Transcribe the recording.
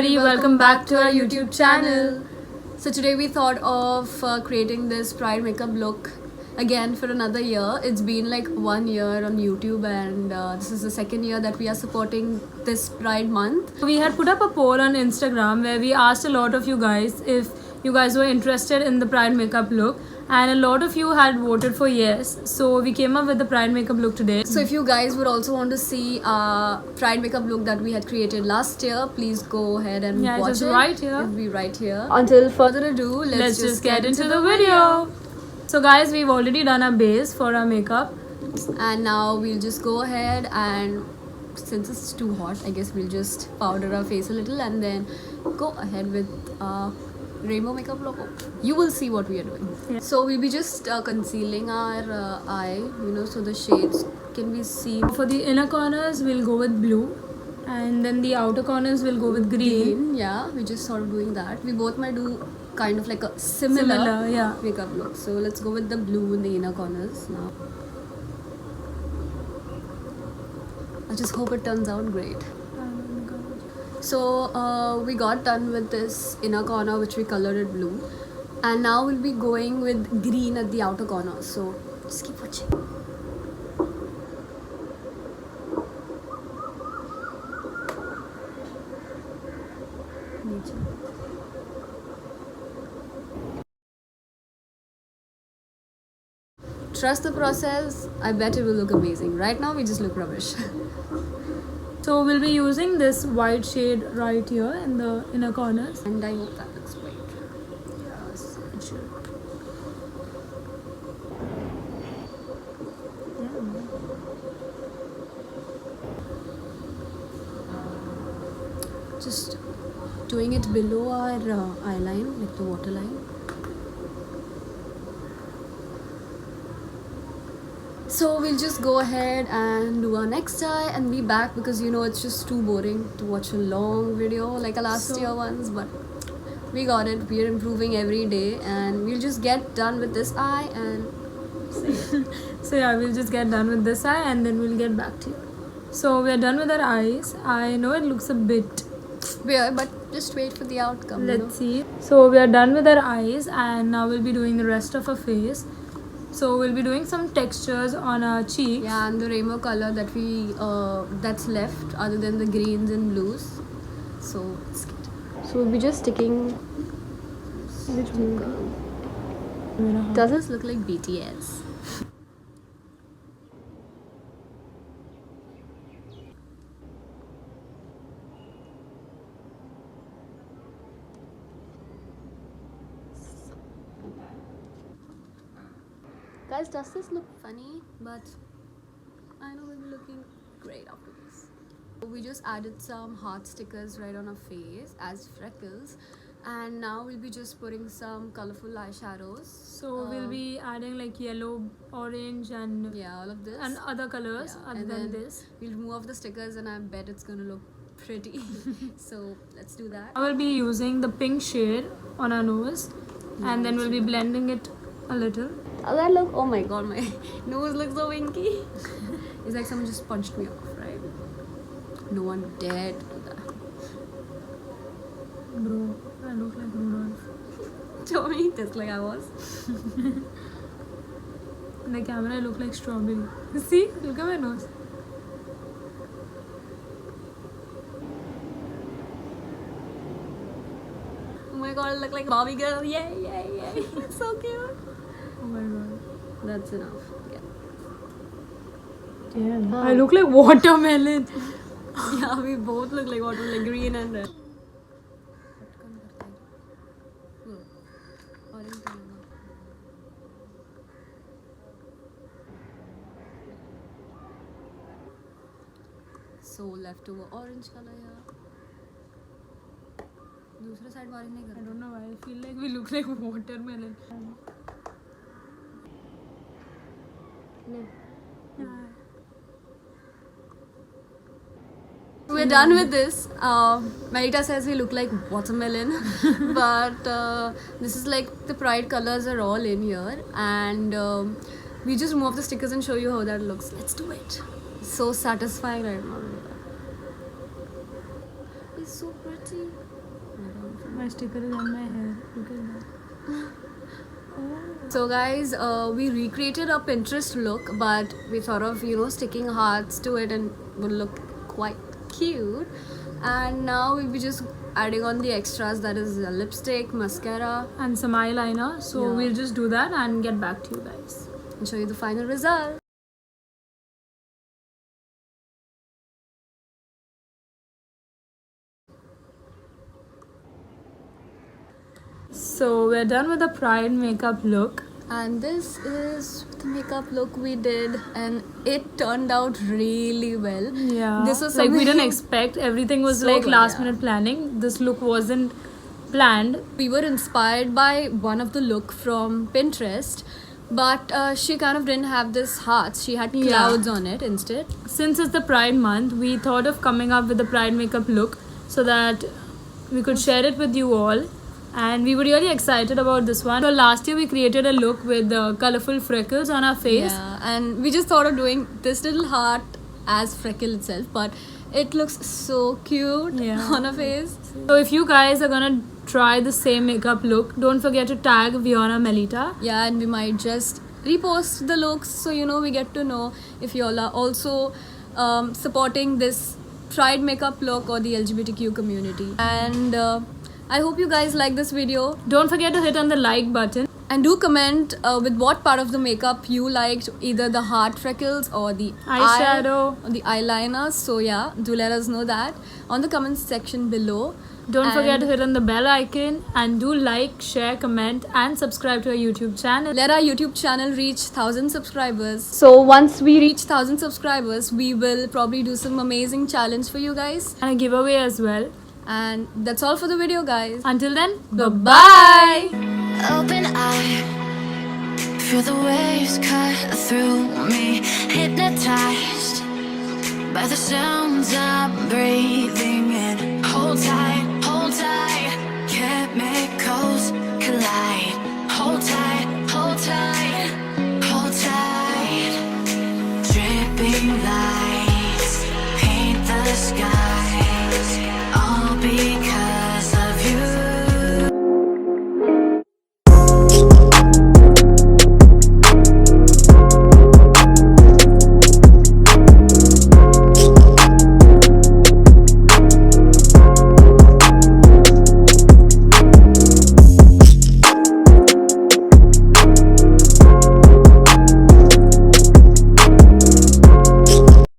everybody, welcome back to our YouTube channel. So today we thought of creating this pride makeup look again for another year. It's been like 1 year on YouTube and this is the second year that we are supporting this Pride month. We had put up a poll on Instagram where we asked a lot of you guys if you guys were interested in the pride makeup look, and a lot of you had voted for yes. So we came up with the pride makeup look today. So if you guys would also want to see pride makeup look that we had created last year, please go ahead and watch it's it. right here. It'll be right here. Until further ado, let's just get into the video. So guys, we've already done our base for our makeup. And now we'll just go ahead and since it's too hot, I guess we'll just powder our face a little and then go ahead with rainbow makeup look. You will see what we are doing. Yeah. So we'll be just concealing our eye, so the shades can be seen. For the inner corners, we'll go with blue, and then the outer corners will go with green. Yeah, we're just sort of doing that. We both might do kind of like a similar yeah, makeup look. So let's go with the blue in the inner corners now. I just hope it turns out great. So we got done with this inner corner which we colored it blue, and now we'll be going with green at the outer corner. So just keep watching. Trust the process. I bet it will look amazing. Right now we just look rubbish. So we'll be using this white shade right here in the inner corners. And I hope that looks great. Yes, it should. Just doing it below our eye line, like the waterline. So we'll just go ahead and do our next eye and be back because it's just too boring to watch a long video like our last year ones, but we got it. We are improving every day and we'll just get done with this eye and So yeah, we'll just get done with this eye and then we'll get back to you. So we're done with our eyes. I know it looks a bit weird, but just wait for the outcome. Let's see. So we are done with our eyes and now we'll be doing the rest of our face. So we'll be doing some textures on our cheeks. Yeah, and the rainbow color that we that's left other than the greens and blues. So let's get it. So we'll be just sticking. Which one? Does this look like BTS? Guys, does this look funny? But I know we'll be looking great after this. We just added some heart stickers right on our face as freckles, and now we'll be just putting some colorful eyeshadows. So we'll be adding like yellow, orange, and all of this and other colors other than this. We'll remove off the stickers, and I bet it's gonna look pretty. So let's do that. I will be using the pink shade on our nose, and then we'll be blending it a little. How that look? Oh my god, my nose looks so winky. It's like someone just punched me off, right? No one dared to do that. Bro, I look like Rudolph. Show me, just like I was. In the camera, I look like strawberry. See? Look at my nose. Oh my god, I look like Barbie girl. Yay, yay, yay. It's so cute. Oh my god. That's enough. Yeah. Damn. I look like watermelon. Yeah, we both look like watermelon, green and red. So leftover orange color here. दूसरे side orange नहीं I करना. don't know why I feel like we look like watermelon. We're done with this. Marita says we look like watermelon, but this is like the pride colors are all in here, and we just remove the stickers and show you how that looks. Let's do it. It's so satisfying right now. It's so pretty. sticker is on my hair. Look at that. So guys, we recreated a Pinterest look, but we thought of, you know, sticking hearts to it and would look quite cute. And now we'll be just adding on the extras, that is lipstick, mascara, And some eyeliner. So Yeah. we'll just do that and get back to you guys. and show you the final result. So we're done with the Pride makeup look. And this is the makeup look we did, and it turned out really well. Yeah. This was like we didn't something- expect. Everything was So like good, last yeah. minute planning. This look wasn't planned. We were inspired by one of the look from Pinterest, but she kind of didn't have this hearts. She had Yeah. clouds on it instead. Since it's the Pride month, we thought of coming up with the Pride makeup look so that we could share it with you all. And we were really excited about this one. So last year we created a look with colorful freckles on our face. Yeah, and we just thought of doing this little heart as freckle itself, but it looks so cute Yeah. on her face. So if you guys are gonna try the same makeup look, don't forget to tag Viona Melita. Yeah, and we might just repost the looks so you know we get to know if you all are also supporting this Pride makeup look or the LGBTQ community. And I hope you guys like this video. Don't forget to hit on the like button. And do comment with what part of the makeup you liked, either the heart freckles or the Eyeshadow. or the eyeliner. So yeah, do let us know that on the comment section below. Don't forget And to hit on the bell icon and do like, share, comment and subscribe to our YouTube channel. let our YouTube channel reach 1,000 subscribers. So once we reach 1,000 subscribers, we will probably do some amazing challenge for you guys. And a giveaway as well. And that's all for the video, guys. Until then, Bye-bye. Open eye, feel the waves cut through me. Hypnotized by the sounds I'm breathing in. Hold tight.